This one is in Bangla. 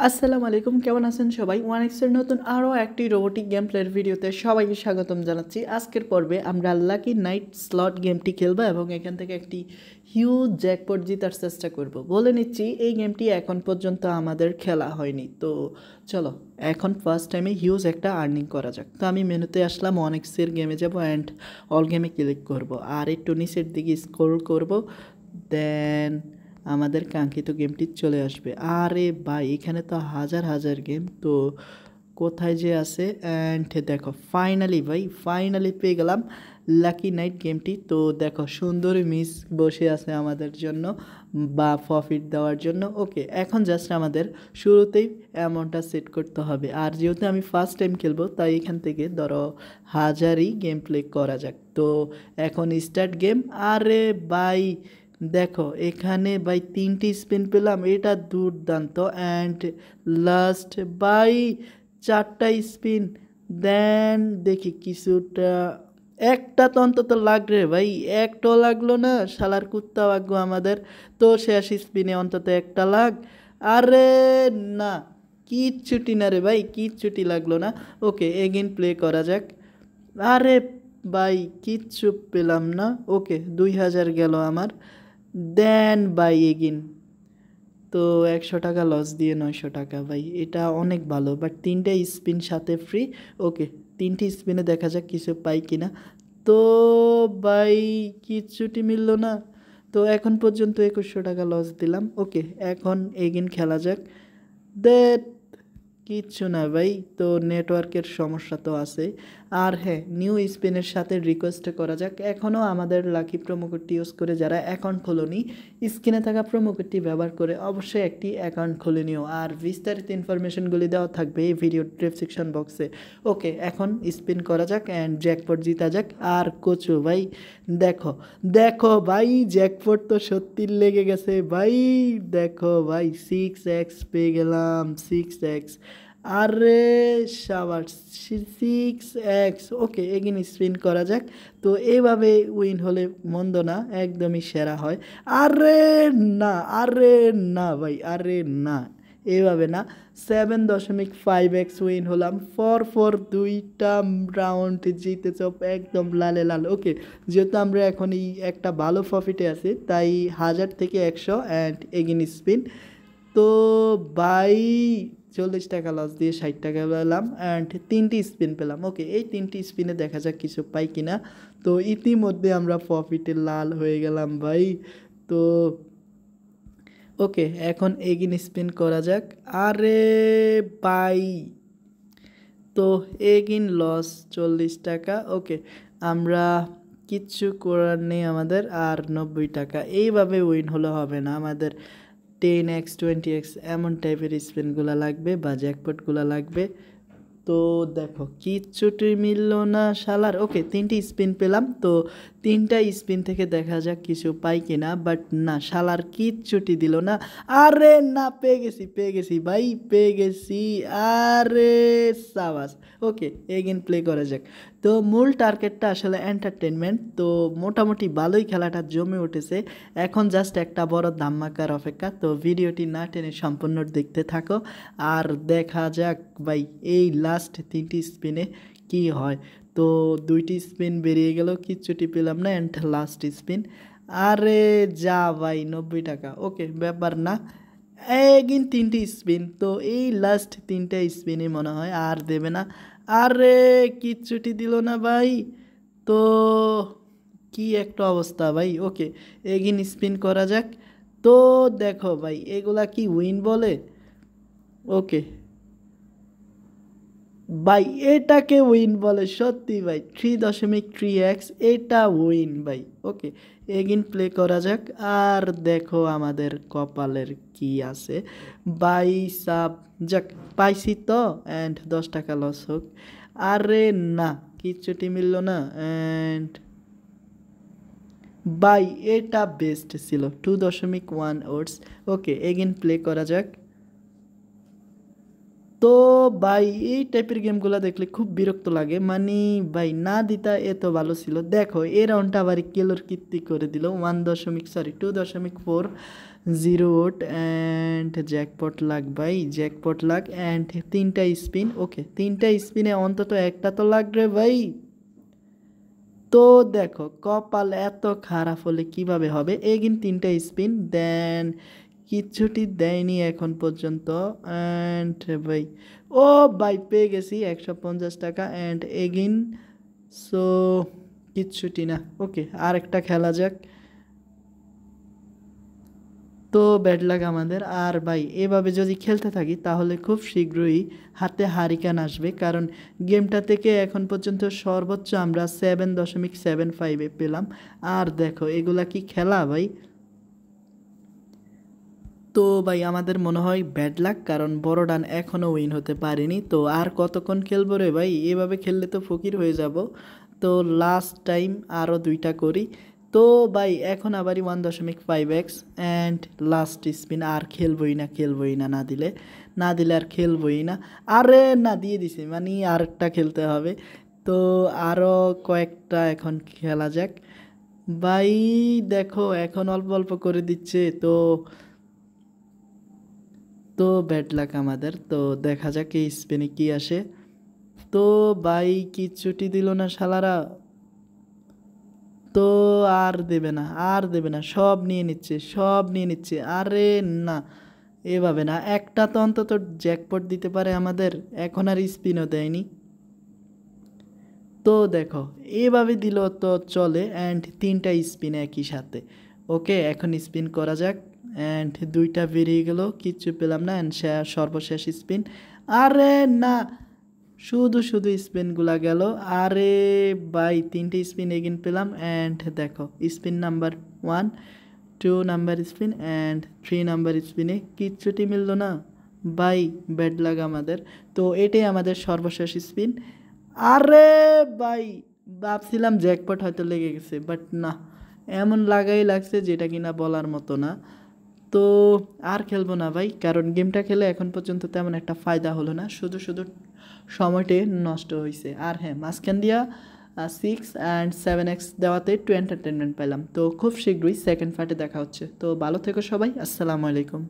আসসালামু আলাইকুম, কেমন আছেন সবাই? ওয়ানএক্সের নতুন আরও একটি রোবোটিক গেম প্লের ভিডিওতে সবাইকে স্বাগতম জানাচ্ছি। আজকের পর্বে আমরা লাকি নাইট স্লট গেমটি খেলবো এবং এখান থেকে একটি হিউজ জ্যাকপট জেতার চেষ্টা করব। বলে নিচ্ছি, এই গেমটি এখন পর্যন্ত আমাদের খেলা হয়নি। তো চলো, এখন ফার্স্ট টাইমে হিউজ একটা আর্নিং করা যাক। তো আমি মেনুতে আসলাম, ওয়ানএক্সের গেমে যাব অ্যান্ড অল গেমে ক্লিক করব আর একটু নিচের দিকে স্ক্রল করব, দেন আমাদের কাঙ্ক্ষিত গেমটি চলে আসবে। আরে ভাই, এখানে তো হাজার হাজার গেম, তো কোথায় যে আছে। অ্যান্ড দেখো, ফাইনালি পেয়ে গেলাম লাকি নাইট গেমটি। তো দেখো, সুন্দর মিস বসে আছে আমাদের জন্য বা প্রফিট দেওয়ার জন্য। ওকে, এখন জাস্ট আমাদের শুরুতেই অ্যামাউন্টটা সেট করতে হবে। আর যেহেতু আমি ফার্স্ট টাইম খেলবো, তাই এখান থেকে ধরো হাজারই গেম প্লে করা যাক। তো এখন স্টার্ট গেম। আরে ভাই দেখো, এখানে ভাই 3টি স্পিন পেলাম, এটা দুর্দান্ত। অ্যান্ড লাস্ট বাই 4টা স্পিন। দেন দেখি কিছুটা, একটা তো অন্তত লাগবে ভাই, একটাও লাগলো না। শালার কুত্তা ভাগ্য আমাদের। তো শেষ স্পিনে অন্তত একটা লাগ। আরে না, কিচ্ছুটি না রে ভাই, কিচ্ছুটি লাগলো না। ওকে, এগেন প্লে করা যাক। আরে ভাই, কিচ্ছু পেলাম না। ওকে, 2000 গেল আমার। দেন বাই এগিন। তো 100 টাকা লস দিয়ে 900 টাকা। ভাই এটা অনেক ভালো, বাট 3টে স্পিন সাথে ফ্রি। ওকে, 3টি স্পিনে দেখা যাক কিছু পাই কিনা। তো ভাই কিচ্ছুটি মিললো না। তো এখন পর্যন্ত 2100 টাকা লস দিলাম। ওকে, এখন এগিন খেলা যাক। দেট কিচ্ছু না ভাই, তো নেটওয়ার্কের সমস্যা তো আছে। আর হ্যাঁ, নিউ স্পিনের সাথে রিকোয়েস্ট করা যাক। এখনও আমাদের লাকি প্রোমো কোডটি ইউজ করে যারা অ্যাকাউন্ট খোলনি, স্ক্রিনে থাকা প্রোমো কোডটি ব্যবহার করে অবশ্যই একটি অ্যাকাউন্ট খুলে নিও। আর বিস্তারিত ইনফরমেশনগুলি দেওয়া থাকবে এই ভিডিও ডেসক্রিপশন বক্সে। ওকে, এখন স্পিন করা যাক অ্যান্ড জ্যাকপট জিতা যাক। আর কচু ভাই, দেখো দেখো ভাই, জ্যাকপট তো সত্যি লেগে গেছে ভাই। দেখো ভাই, 6x পেয়ে গেলাম, 6x। আরে সাবাস, 6x। ওকে, এগিন স্পিন করা যাক। তো এইভাবে উইন হলে মন্দ না, একদমই সেরা হয়। আরে না, আরে না ভাই, আরে না, এভাবে না। 7.5x উইন হলাম। ফর 2টা রাউন্ড জিতে চপ একদম লালে লাল। ওকে, যেহেতু আমরা এখন এই একটা ভালো প্রফিটে আছি, তাই 1000 থেকে 100 অ্যান্ড এগিন স্পিন। তো বাই 40 টাকা লস দিয়ে 60 টাকা পেলাম অ্যান্ড 3টি স্পিন পেলাম। ওকে, এই 3টি স্পিনে দেখা যাক কিছু পাই কিনা। তো ইতিমধ্যে আমরা প্রফিটে লাল হয়ে গেলাম ভাই। তো ওকে, এখন এগিন স্পিন করা যাক। আরে বাই, তো এগিন লস 40 টাকা। ওকে, আমরা কিচ্ছু করার নেই আমাদের। আর 90 টাকা। এইভাবে উইন হলে হবে না, আমাদের 10x 20x এমন টাইপের স্পিনগুলো লাগবে বা জ্যাকপটগুলো লাগবে। তো দেখো, কিচ্ছুটি মিলল না শালার। ওকে, 3টি স্পিন পেলাম। তো 3টা স্পিন থেকে দেখা যাক কিছু পাই কিনা, বাট না, শালার কিচ্ছুটি দিল না। আরে না, পেয়ে গেছি ভাই, পেয়ে গেছি। আরে সাবাস। ওকে, এগেন প্লে করা যাক। তো মূল টার্গেটটা আসলে এন্টারটেনমেন্ট। তো মোটামুটি ভালোই খেলাটা জমে উঠেছে। এখন জাস্ট একটা বড় ধামাকার অপেক্ষা। তো ভিডিওটি না টেনে সম্পূর্ণ দেখতে থাকো আর দেখা যাক ভাই এই লাস্ট 3টি স্পিনে কি হয়। তো 2টি স্পিন বেরিয়ে গেল, কিচ্ছুটি পেলাম না অ্যান্ড লাস্ট স্পিন। আরে যা ভাই, 90 টাকা। ওকে, ব্যাপার না। এগিন 3টি স্পিন। তো এই লাস্ট 3টা স্পিনে মনে হয় আর দেবে না। আরে কিচ্ছুটি দিল না ভাই। তো কি একটা অবস্থা ভাই। ওকে, এগিন স্পিন করা যাক। তো দেখো ভাই, এগুলা কি উইন বলে? ওকে ভাই, এটাকে উইন বলে সত্যি ভাই। 3.3x, এটা উইন ভাই। ওকে, এগিন প্লে করা যাক। আর দেখো আমাদের কপালের কি আছে ভাই সাব। যাক, পাইছি তো অ্যান্ড 10 টাকা লস হোক। আরে না, কিচ্ছুটি মিলল না অ্যান্ড ভাই এটা বেস্ট ছিল, 2.1 ওটস। ওকে, এগিন প্লে করা যাক। তো ভাই এই টাইপের গেমগুলো দেখলে খুব বিরক্ত লাগে, মানে ভাই না দিতা এত ভালো ছিল। দেখো এই রাউন্ডটা আবার কিলোর কীর্তি করে দিল 2.40 ওট অ্যান্ড জ্যাকপট লাগ ভাই, জ্যাকপট লাগ অ্যান্ড 3টা স্পিন। ওকে 3টা স্পিনে অন্তত একটা তো লাগবে ভাই। তো দেখো কপাল এত খারাপ হলে কিভাবে হবে, এগিন 3টা স্পিন দেন কিচ্ছুটি দেয়নি এখন পর্যন্ত। অ্যান্ড ভাই ও ভাই পেয়ে গেছি 150 টাকা অ্যান্ড এগিন, সো কিচ্ছুটি না। ওকে আর একটা খেলা যাক। তো ব্যাড লাগ আমাদের। আর ভাই এভাবে যদি খেলতে থাকি তাহলে খুব শীঘ্রই হাতে হারিকেন আসবে, কারণ গেমটা থেকে এখন পর্যন্ত সর্বোচ্চ আমরা 7.75 পেলাম। আর দেখো এগুলা কি খেলা ভাই। তো ভাই আমাদের মনে হয় ব্যাড লাক, কারণ বড় ডান এখনও উইন হতে পারেনি। তো আর কতক্ষণ খেলবো রে ভাই, এভাবে খেললে তো ফকির হয়ে যাব। তো লাস্ট টাইম আরও 2টা করি। তো ভাই এখন আবারই 1.5x অ্যান্ড লাস্ট স্পিন। আর খেলবই না, খেলবই না, না দিলে আর খেলবই না। আরে না দিয়ে দিছি, মানে আরেকটা খেলতে হবে। তো আরও কয়েকটা এখন খেলা যাক ভাই। দেখো এখন অল্প অল্প করে দিচ্ছে। তো তো ব্যাড লাক আমাদের। তো দেখা যাক এই স্পেনে কি আসে। তো ভাই কিচ্ছুটি দিল না শালারা। তো আর দেবে না, আর দেবে না, সব নিয়ে নিচ্ছে, সব নিয়ে নিচ্ছে। আরে না এভাবে না, একটা তো অন্তত জ্যাকপট দিতে পারে আমাদের, এখন আর স্পিনও দেয়নি। তো দেখো এভাবে দিল তো চলে অ্যান্ড 3টা স্পিন একই সাথে। ওকে এখন স্পিন করা যাক অ্যান্ড 2টা বেরিয়ে গেল, কিচ্ছু পেলাম না অ্যান্ড সর্বশেষ স্পিন। আরে না শুধু শুধু স্পিনগুলা গেল। আরে ভাই 3টে স্পিন এগেন পেলাম অ্যান্ড দেখো spin number 1, 2 number spin and 3 number স্পিনে কিচ্ছুটি মিলল না ভাই, ব্যাড লাগ আমাদের। তো এটাই আমাদের সর্বশেষ স্পিন। আরে ভাই ভাবছিলাম জ্যাকপট হয়তো লেগে গেছে, বাট না, এমন লাগাই লাগছে যেটা কিনা বলার মতো না। তো আর খেলবো না ভাই, কারণ গেমটা খেলে এখন পর্যন্ত তেমন একটা ফায়দা হলো না, শুধু শুধু সময়টাই নষ্ট হয়েছে। আর হ্যাঁ মাঝখান দিয়া 6 অ্যান্ড 7x দেওয়াতে একটু এন্টারটেনমেন্ট পেলাম। তো খুব শীঘ্রই সেকেন্ড পার্টে দেখা হচ্ছে। তো ভালো থেকো সবাই, আসসালামু আলাইকুম।